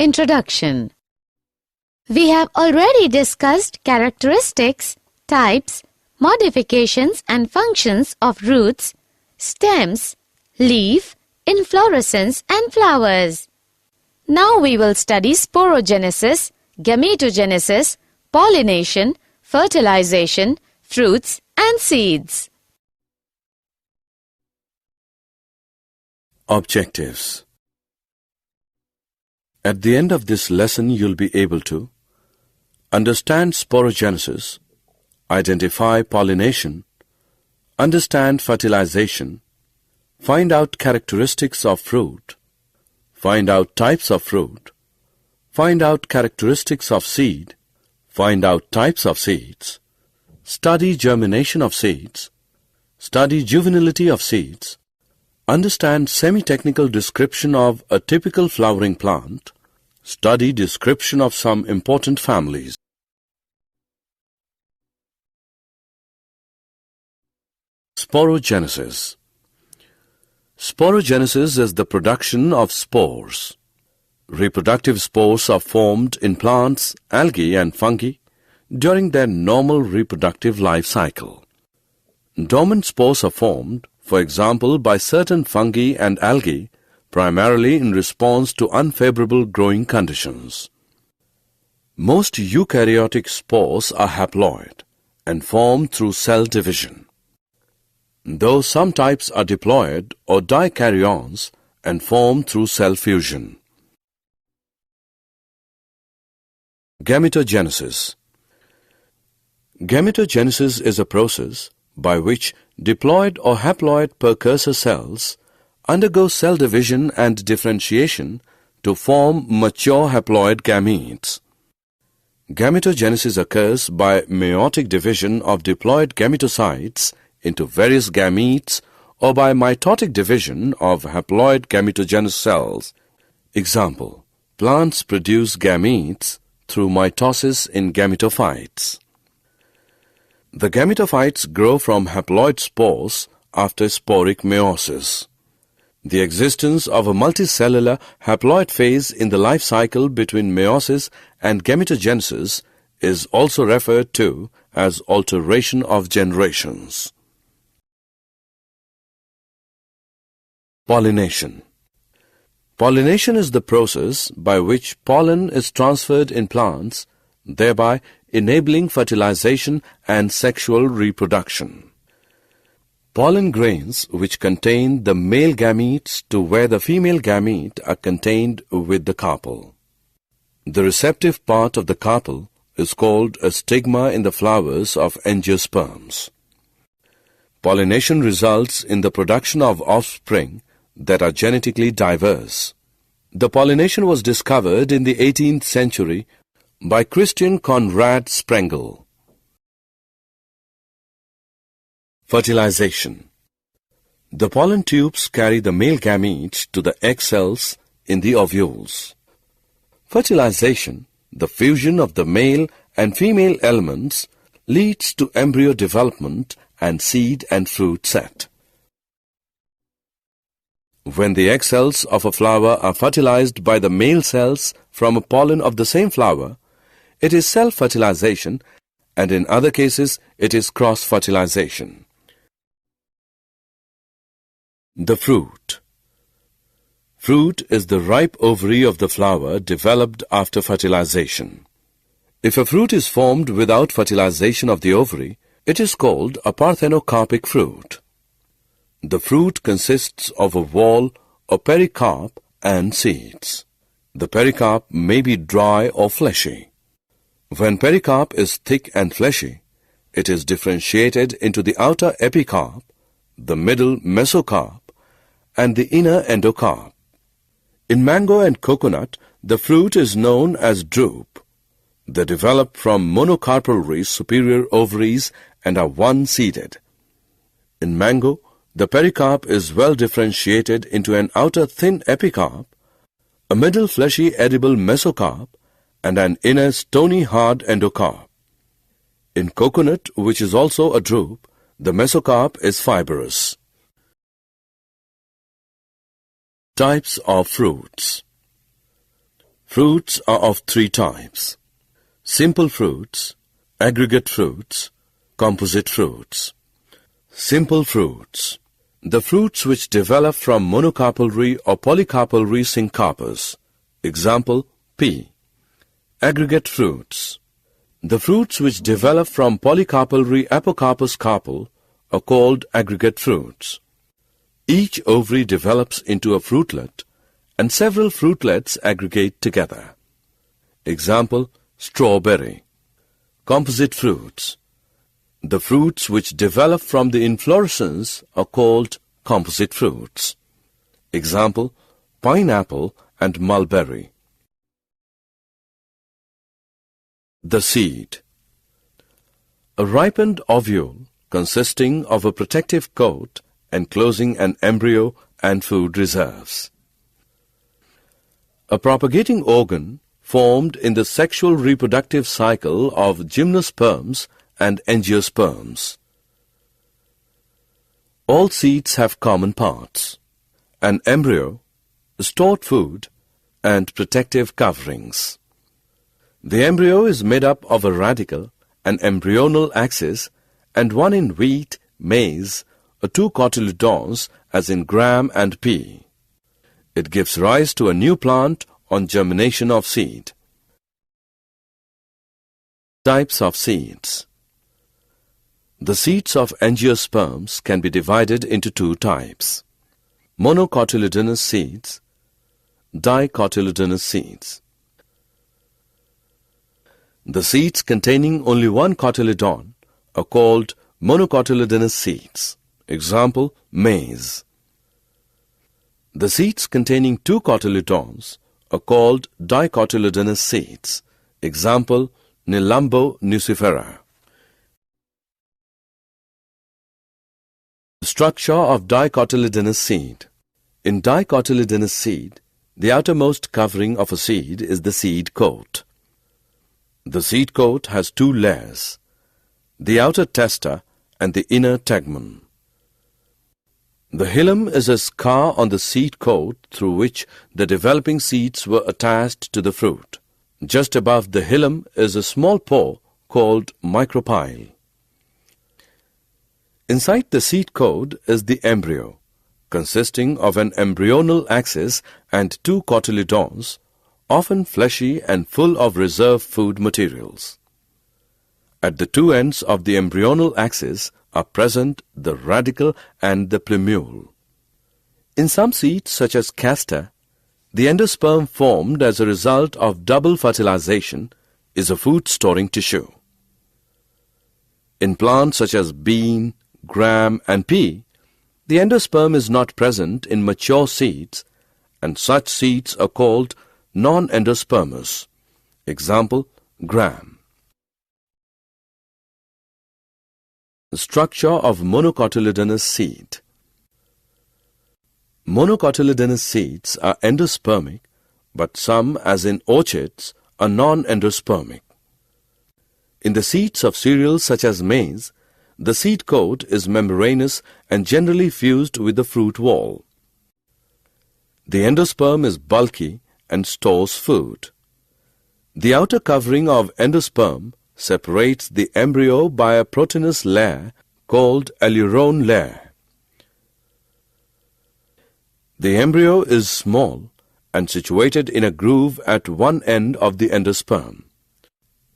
Introduction. We have already discussed characteristics, types, modifications and functions of roots, stems, leaf, inflorescence and flowers. Now we will study sporogenesis, gametogenesis, pollination, fertilization, fruits and seeds. Objectives. At the end of this lesson, you'll be able to understand sporogenesis, identify pollination, understand fertilization, find out characteristics of fruit, find out types of fruit, find out characteristics of seed, find out types of seeds, study germination of seeds, study juvenility of seeds, understand semi-technical description of a typical flowering plant, study description of some important families. Sporogenesis. Sporogenesis is the production of spores. Reproductive spores are formed in plants, algae and fungi during their normal reproductive life cycle. Dormant spores are formed, for example, by certain fungi and algae, primarily in response to unfavorable growing conditions. Most eukaryotic spores are haploid and form through cell division, though some types are diploid or dikaryons and form through cell fusion. Gametogenesis. Gametogenesis is a process by which diploid or haploid precursor cells undergo cell division and differentiation to form mature haploid gametes. Gametogenesis occurs by meiotic division of diploid gametocytes into various gametes or by mitotic division of haploid gametogenous cells. Example: plants produce gametes through mitosis in gametophytes. The gametophytes grow from haploid spores after sporic meiosis. The existence of a multicellular haploid phase in the life cycle between meiosis and gametogenesis is also referred to as alteration of generations. Pollination. Pollination is the process by which pollen is transferred in plants, thereby enabling fertilization and sexual reproduction. Pollen grains which contain the male gametes to where the female gamete are contained with the carpel. The receptive part of the carpel is called a stigma in the flowers of angiosperms. Pollination results in the production of offspring that are genetically diverse. The pollination was discovered in the 18th century by Christian Conrad Sprengel. Fertilization. The pollen tubes carry the male gametes to the egg cells in the ovules. Fertilization, the fusion of the male and female elements, leads to embryo development and seed and fruit set. When the egg cells of a flower are fertilized by the male cells from a pollen of the same flower, it is self-fertilization, and in other cases it is cross-fertilization. The fruit. Fruit is the ripe ovary of the flower developed after fertilization. If a fruit is formed without fertilization of the ovary, it is called a Parthenocarpic fruit. The fruit consists of a wall or pericarp and seeds. The pericarp may be dry or fleshy. When pericarp is thick and fleshy, it is differentiated into the outer epicarp, the middle mesocarp, and the inner endocarp. In mango and coconut, the fruit is known as drupe. They develop from monocarpellary superior ovaries and are one-seeded. In mango, the pericarp is well differentiated into an outer thin epicarp, a middle fleshy edible mesocarp, and an inner stony hard endocarp. In coconut, which is also a drupe, the mesocarp is fibrous. Types of fruits. Fruits are of three types: simple fruits, aggregate fruits, composite fruits. Simple fruits: the fruits which develop from monocarpellary or polycarpellary syncarpous. Example, pea. Aggregate fruits: the fruits which develop from polycarpellary apocarpous carpel are called aggregate fruits. Each ovary develops into a fruitlet, and several fruitlets aggregate together. Example, strawberry. Composite fruits: the fruits which develop from the inflorescence are called composite fruits. Example, pineapple and mulberry. The seed. A ripened ovule consisting of a protective coat enclosing an embryo and food reserves. A propagating organ formed in the sexual reproductive cycle of gymnosperms and angiosperms. All seeds have common parts: an embryo, stored food, and protective coverings. The embryo is made up of a radicle, an embryonal axis, and one in wheat, maize, or two cotyledons as in gram and pea. It gives rise to a new plant on germination of seed. Types of seeds. The seeds of angiosperms can be divided into two types: monocotyledonous seeds, dicotyledonous seeds. The seeds containing only one cotyledon are called monocotyledonous seeds. Example, maize. The seeds containing two cotyledons are called dicotyledonous seeds. Example, Nelumbo nucifera. Structure of dicotyledonous seed. In dicotyledonous seed, the outermost covering of a seed is the seed coat. The seed coat has two layers: the outer testa and the inner tegmen. The hilum is a scar on the seed coat through which the developing seeds were attached to the fruit. Just above the hilum is a small pore called micropyle. Inside the seed coat is the embryo, consisting of an embryonal axis and two cotyledons, often fleshy and full of reserve food materials. At the two ends of the embryonal axis are present the radicle and the plumule. In some seeds, such as castor, the endosperm formed as a result of double fertilization is a food-storing tissue. In plants such as bean, gram, and pea, the endosperm is not present in mature seeds, and such seeds are called non-endospermous. Example, gram. Structure of monocotyledonous seed. Monocotyledonous seeds are endospermic, but some, as in orchids, are non-endospermic. In the seeds of cereals such as maize, the seed coat is membranous and generally fused with the fruit wall. The endosperm is bulky and stores food. The outer covering of endosperm separates the embryo by a proteinous layer called alurone layer. The embryo is small and situated in a groove at one end of the endosperm.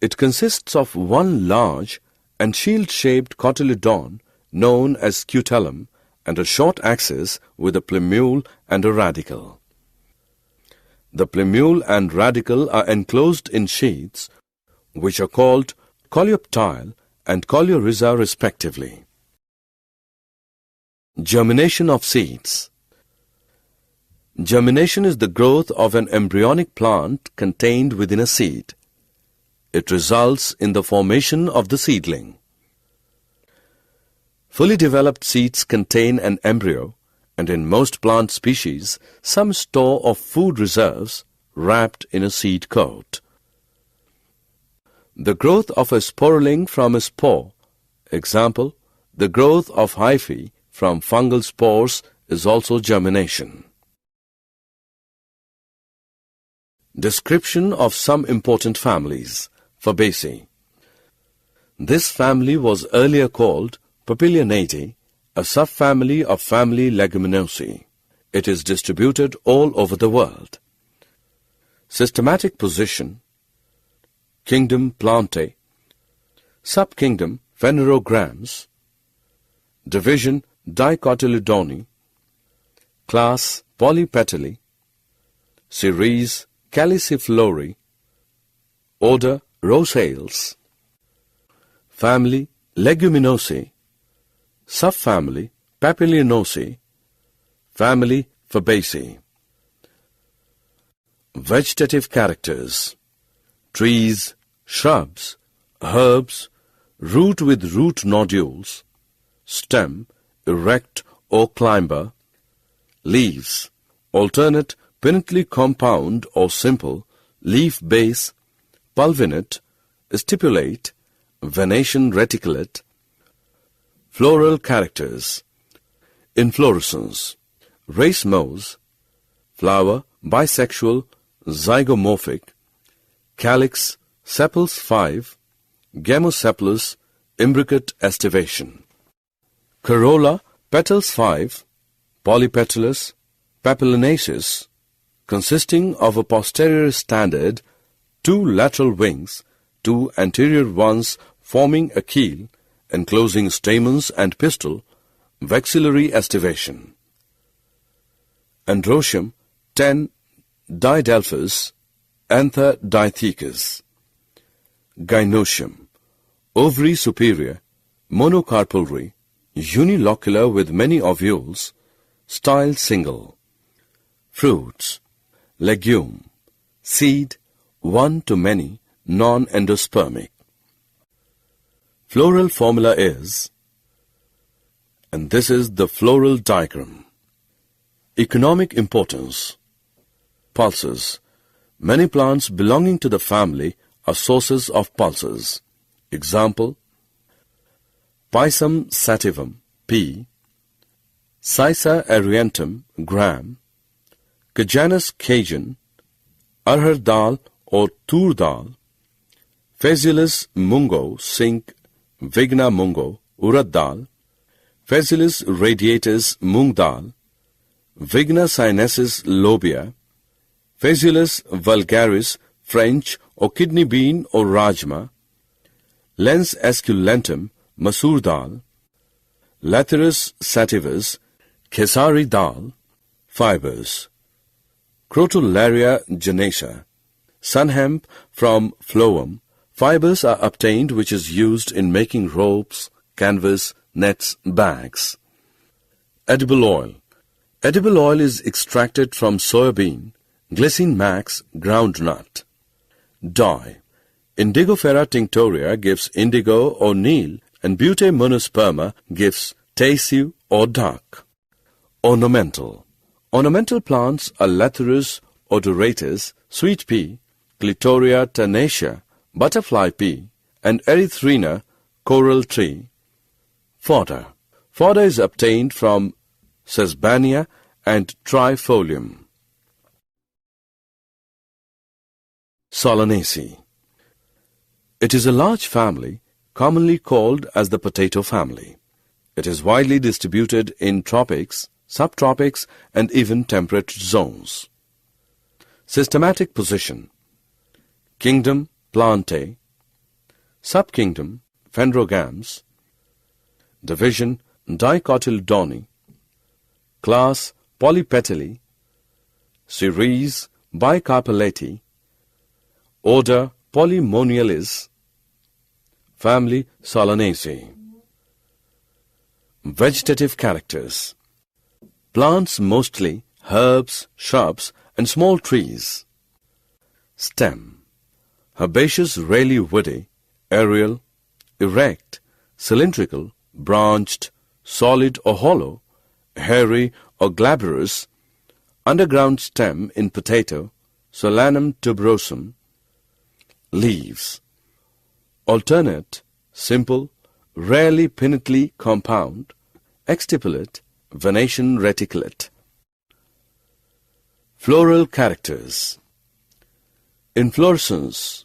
It consists of one large and shield-shaped cotyledon known as scutellum and a short axis with a plumule and a radicle. The plumule and radicle are enclosed in sheaths, which are called coleoptile and coleorhiza respectively. Germination of seeds. Germination is the growth of an embryonic plant contained within a seed. It results in the formation of the seedling. Fully developed seeds contain an embryo, and in most plant species, some store of food reserves wrapped in a seed coat. The growth of a sporuling from a spore, example, the growth of hyphae from fungal spores, is also germination. Description of some important families. Fabaceae. This family was earlier called Papilionatidae, a subfamily of family Leguminosae. It is distributed all over the world. Systematic position. Kingdom Plantae. Subkingdom Phanerogrammes. Division Dicotyledonii. Class Polypetalae. Series Caliciflori. Order Rosales. Family Leguminosae. Subfamily Papilionaceae. Family Fabaceae. Vegetative characters. Trees, shrubs, herbs, root with root nodules, stem, erect or climber, leaves, alternate, pinnately compound or simple, leaf base, pulvinate, stipulate, venation reticulate. Floral characters. Inflorescence. Racemose. Flower bisexual, zygomorphic. Calyx, sepals 5, gamosepalous, imbricate estivation. Corolla, petals 5, polypetalous, papilionaceous, consisting of a posterior standard, 2 lateral wings, 2 anterior ones forming a keel, enclosing stamens and pistil, vexillary estivation. Androecium, 10 didelphous, Anther dithecus. Gynoecium, ovary superior, monocarpellary, unilocular with many ovules, style single. Fruits. Legume, seed, one to many, non-endospermic. Floral formula is, and this is the floral diagram. Economic importance. Pulses. Many plants belonging to the family are sources of pulses. Example: Pisum sativum, P. Sisa arientum, gram. Cajanus Cajun, arhar dal or tur dal. Phaseolus mungo, Sink, Vigna mungo, urad dal. Phaseolus radiatus, mung dal. Vigna sinensis, lobia. Phaseolus vulgaris, French, or kidney bean or rajma. Lens esculentum, masoor dal. Lathyrus sativus, Khesari dal. Fibers. Crotalaria genaceae. Sunhemp from phloem. Fibers are obtained which is used in making ropes, canvas, nets, bags. Edible oil. Edible oil is extracted from soybean, glycine max, groundnut. Dye. Indigofera tinctoria gives indigo or neil, and Bute monosperma gives tissue or dark. Ornamental. Ornamental plants are Lathyrus odoratus, sweet pea, Clitoria tenacia, butterfly pea, and Erythrina, coral tree. Fodder. Fodder is obtained from Sesbania and Trifolium. Solanaceae. It is a large family, commonly called as the potato family. It is widely distributed in tropics, subtropics, and even temperate zones. Systematic position. Kingdom Plantae. Subkingdom Phanerogrammes. Division Dicotyledonii. Class Polypetalae. Series Bicarpellatae. Order Polymoniales. Family Solanaceae. Vegetative characters. Plants mostly, herbs, shrubs, and small trees. Stem. Herbaceous, rarely woody, aerial, erect, cylindrical, branched, solid or hollow, hairy or glabrous, underground stem in potato, Solanum tuberosum. Leaves. Alternate, simple, rarely pinnately compound, exstipulate, venation reticulate. Floral characters. Inflorescence,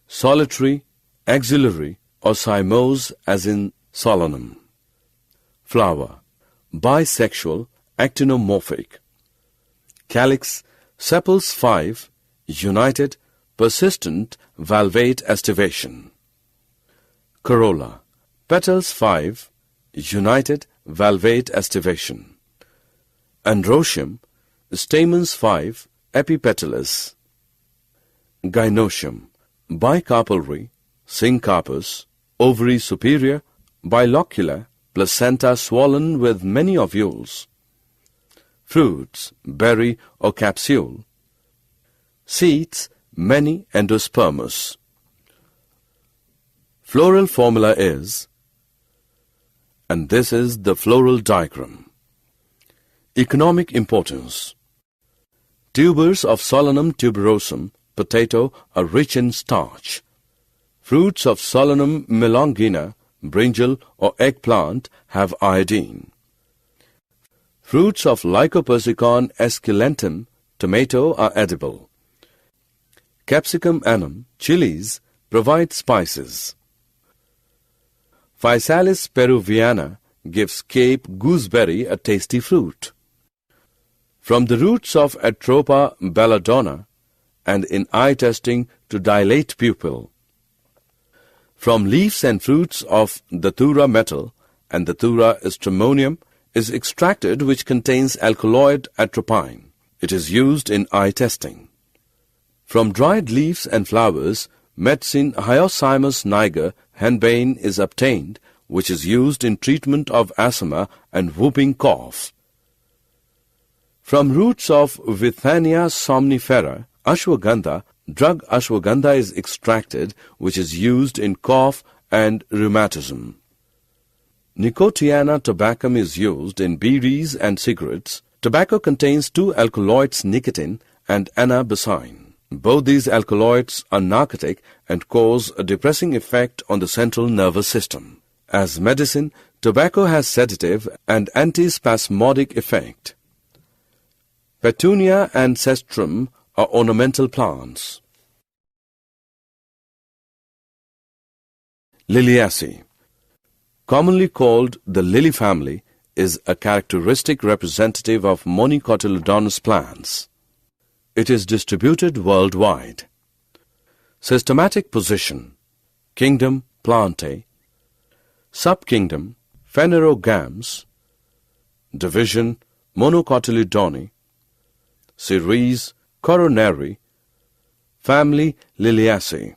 solitary, axillary or cymose as in Solanum. Flower, bisexual, actinomorphic. Calyx, sepals 5, united, persistent, valvate estivation. Corolla, petals 5, united, valvate estivation. Androecium, stamens 5, epipetalous. Gynoecium, bicarpellary, syncarpous, ovary superior, bilocular, placenta swollen with many ovules. Fruits, berry or capsule. Seeds, many endospermous. Floral formula is, and this is the floral diagram. Economic importance. Tubers of Solanum tuberosum, potato, are rich in starch. Fruits of Solanum melongena, brinjal or eggplant, have iodine. Fruits of Lycopersicon esculentum, tomato, are edible. Capsicum annum, chilies, provide spices. Physalis peruviana gives Cape gooseberry a tasty fruit. From the roots of Atropa belladonna, and in eye testing to dilate pupil. From leaves and fruits of Datura metal and Datura stramonium is extracted which contains alkaloid atropine. It is used in eye testing. From dried leaves and flowers, medicine Hyoscyamus niger henbane is obtained, which is used in treatment of asthma and whooping cough. From roots of Withania somnifera, ashwagandha, drug ashwagandha is extracted, which is used in cough and rheumatism. Nicotiana tabacum is used in bidis and cigarettes. Tobacco contains two alkaloids, nicotine and anabasine. Both these alkaloids are narcotic and cause a depressing effect on the central nervous system. As medicine, tobacco has sedative and antispasmodic effect. Petunia and cestrum are ornamental plants. Liliaceae, commonly called the lily family, is a characteristic representative of monocotyledonous plants. It is distributed worldwide. Systematic position: Kingdom Plantae, Subkingdom Phanerogams, Division Monocotyledone, Series Coronary, Family Liliaceae.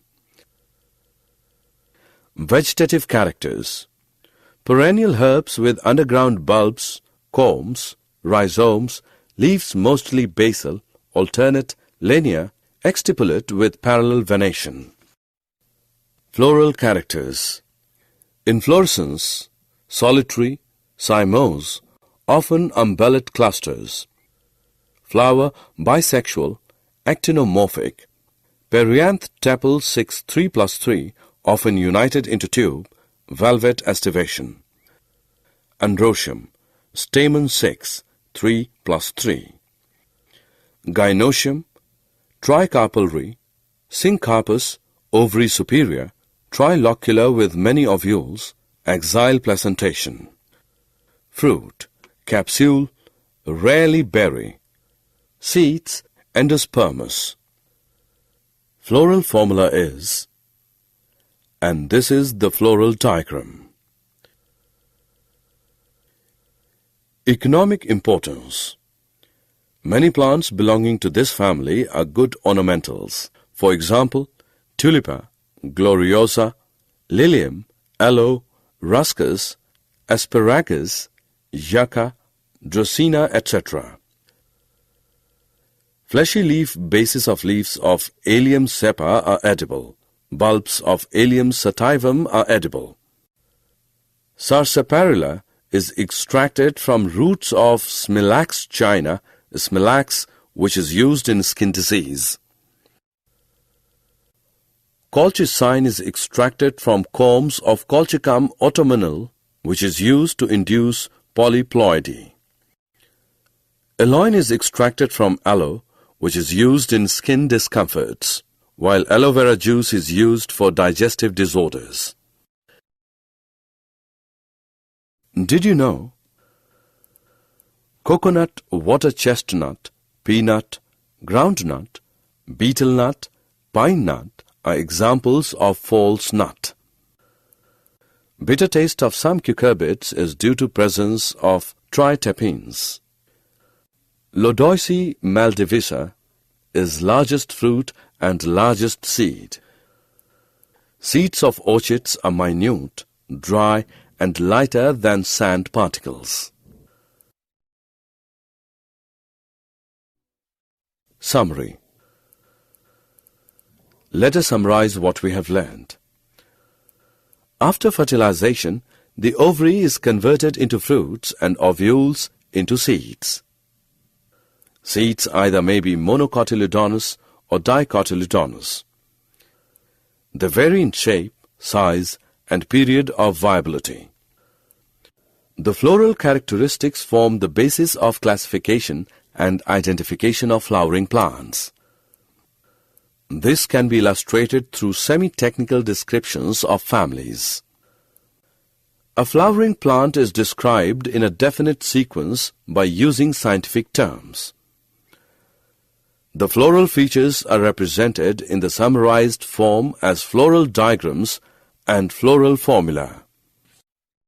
Vegetative characters: perennial herbs with underground bulbs, corms, rhizomes, leaves mostly basal, alternate, linear, exstipulate with parallel venation. Floral characters: inflorescence, solitary, cymose, often umbellate clusters. Flower bisexual, actinomorphic. Perianth tepal 6 3+3, often united into tube, valvate estivation. Androecium, stamen 6 3+3. Gynoecium, tricarpellary, syncarpous, ovary superior, trilocular with many ovules, axile placentation. Fruit, capsule, rarely berry. Seeds, endospermous. Floral formula is, and this is the floral diagram. Economic importance. Many plants belonging to this family are good ornamentals. For example, tulipa, gloriosa, lilium, aloe, ruscus, asparagus, yucca, dracena, etc. Fleshy leaf bases of leaves of Allium cepa are edible. Bulbs of Allium sativum are edible. Sarsaparilla is extracted from roots of Smilax china, Smilax, which is used in skin disease. Colchicine is extracted from corms of Colchicum autumnale, which is used to induce polyploidy. Aloin is extracted from aloe, which is used in skin discomforts. while aloe vera juice is used for digestive disorders. Did you know? Coconut, water chestnut, peanut, groundnut, betel nut, pine nut are examples of false nut. Bitter taste of some cucurbits is due to presence of triterpenes. Lodoicea maldivisa is largest fruit and largest seed. Seeds of orchids are minute, dry and lighter than sand particles. Summary. Let us summarize what we have learned. After fertilization, the ovary is converted into fruits and ovules into seeds. Seeds either may be monocotyledonous or dicotyledonous. They vary in shape, size, and period of viability. The floral characteristics form the basis of classification and identification of flowering plants. This can be illustrated through semi-technical descriptions of families. A flowering plant is described in a definite sequence by using scientific terms. The floral features are represented in the summarized form as floral diagrams and floral formula.